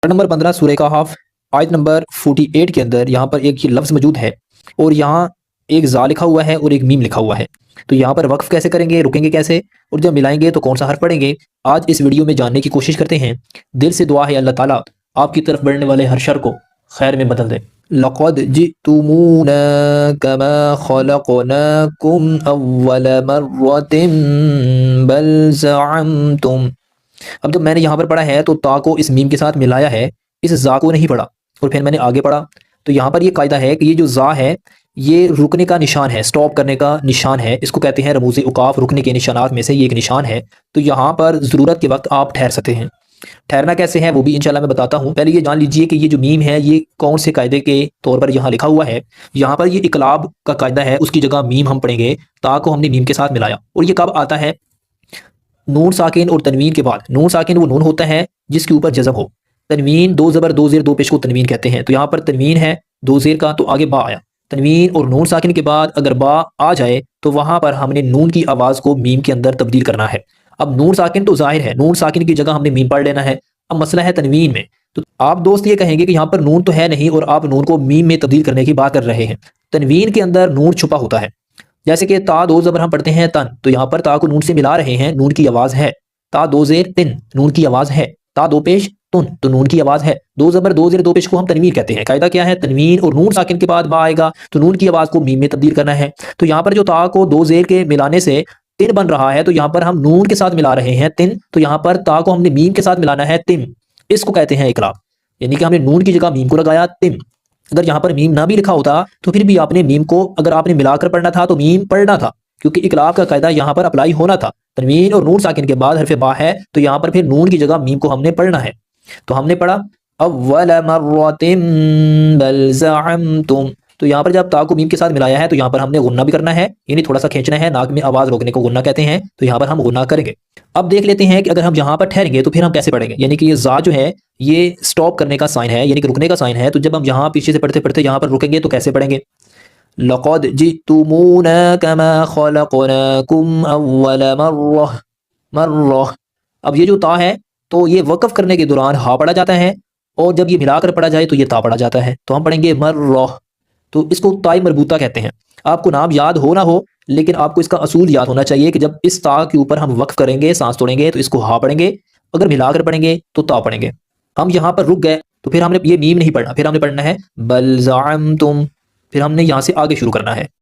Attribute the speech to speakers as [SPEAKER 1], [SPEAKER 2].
[SPEAKER 1] Part number 15 सूरह कहफ आयत number 48 के अंदर यहाँ पर एक ये लफ्ज़ मौजूद है और यहाँ एक ज़ा लिखा हुआ है और एक मीम लिखा हुआ है। तो यहाँ पर वक्फ कैसे करेंगे, रुकेंगे कैसे और जब मिलाएंगे तो कौन सा हर्फ पढ़ेंगे, आज इस वीडियो में जानने की कोशिश करते हैं। दिल से दुआ है अल्लाह ताला आपकी तरफ बढ़ने वाले हर शर को खैर में बदल दे। लक़द जितुमूना कमा खलक़नाकुम अव्वल मर्रतिन बल ज़अमतुम। अब जब मैंने यहाँ पर पढ़ा है तो ता को इस मीम के साथ मिलाया है, इस ज़ा को नहीं पढ़ा और फिर मैंने आगे पढ़ा। तो यहाँ पर ये कायदा है कि ये जो ज़ा है ये रुकने का निशान है, स्टॉप करने का निशान है। इसको कहते हैं रमूज़ उकाफ, रुकने के निशानात में से ये एक निशान है। तो यहाँ पर ज़रूरत के वक्त आप ठहर सकते हैं। ठहरना कैसे है वो भी इंशाल्लाह मैं बताता हूँ। पहले ये जान लीजिए कि ये जो मीम है ये कौन से कायदे के तौर पर यहाँ लिखा हुआ है। यहाँ पर ये इकलाब का कायदा है, उसकी जगह मीम हम पढ़ेंगे। ता को हमने मीम के साथ मिलाया और ये कब आता है, नून साकिन और तनवीन के बाद। नून साकिन वो नून होता है जिसके ऊपर जज़म हो। तनवीन दो ज़बर दो ज़ेर दो पेश को तनवीन कहते हैं। तो यहाँ पर तनवीन है दो ज़ेर का, तो आगे बा आया। तनवीन और नून साकिन के बाद अगर बा आ जाए तो वहाँ पर हमने नून की आवाज़ को मीम के अंदर तब्दील करना है। अब नून साकिन तो ज़ाहिर है, नून साकिन की जगह हमने मीम पढ़ लेना है। अब मसला है तनवीन में। तो आप दोस्त ये कहेंगे कि यहाँ पर नून तो है नहीं और आप नून को मीम में तब्दील करने की बात कर रहे हैं। तनवीन के अंदर नून छुपा होता है। जैसे कि ता दो ज़बर हम पढ़ते हैं तन, तो यहाँ पर ता को नून से मिला रहे हैं, नून की आवाज़ है। ता दो ज़ेर तिन, नून की आवाज़ है। ता दो पेश तुन, तो नून की आवाज़ है। दो ज़बर दो ज़ेर दो पेश को हम तनवीन कहते हैं। कायदा क्या है, तनवीन और नून साकिन के बाद बा आएगा तो नून की आवाज़ को मीम में तब्दील करना है। तो यहाँ पर जो ता को दो ज़ेर के मिलाने से तिन बन रहा है, तो यहाँ पर हम नून के साथ मिला रहे हैं तिन, तो यहाँ पर ता को हमने मीम के साथ मिलाना है तिम। इसको कहते हैं इकलाब, यानी कि हमने नून की जगह मीम को लगाया तिम। अगर यहाँ पर मीम ना भी लिखा होता तो फिर भी आपने मीम को अगर आपने मिलाकर पढ़ना था तो मीम पढ़ना था, क्योंकि इकलाब का कायदा यहाँ पर अप्लाई होना था। तनवीन और नून साकिन के बाद हरफ बा है, तो यहाँ पर फिर नून की जगह मीम को हमने पढ़ना है। तो हमने पढ़ा अव्वल मर्रतिन बल ज़अमतुम। तो यहाँ पर जब ता को मीम के साथ मिलाया है तो यहाँ पर हमने गुन्ना भी करना है, यानी थोड़ा सा खींचना है, नाक में आवाज़ रोकने को गुन्ना कहते हैं। तो यहाँ पर हम गुन्ना करेंगे। अब देख लेते हैं कि अगर हम यहाँ पर ठहरेंगे तो फिर हम कैसे पढ़ेंगे, यानी कि ये ज़ा जो है ये स्टॉप करने का साइन है, यानी कि रुकने का साइन है। तो जब हम यहाँ पीछे से पढ़ते पढ़ते यहाँ पर रुकेंगे तो कैसे पढ़ेंगे, लक़द जितुमूना कमा खलक़नाकुम अव्वल मर्रह। अब ये जो ता है तो ये वक़्फ़ करने के दौरान हा पढ़ा जाता है और जब ये मिलाकर पढ़ा जाए तो ये ता पढ़ा जाता है। तो हम पढ़ेंगे मर्रह, तो इसको ताई मरबूता कहते हैं। आपको नाम याद हो ना हो, लेकिन आपको इसका असूल याद होना चाहिए कि जब इस ता के ऊपर हम वक्फ करेंगे, सांस तोड़ेंगे, तो इसको हा पढ़ेंगे, अगर मिलाकर पढ़ेंगे तो ता पढ़ेंगे। हम यहाँ पर रुक गए तो फिर हमने ये मीम नहीं पढ़ना, फिर हमने पढ़ना है बल ज़अमतुम, फिर हमने यहाँ से आगे शुरू करना है।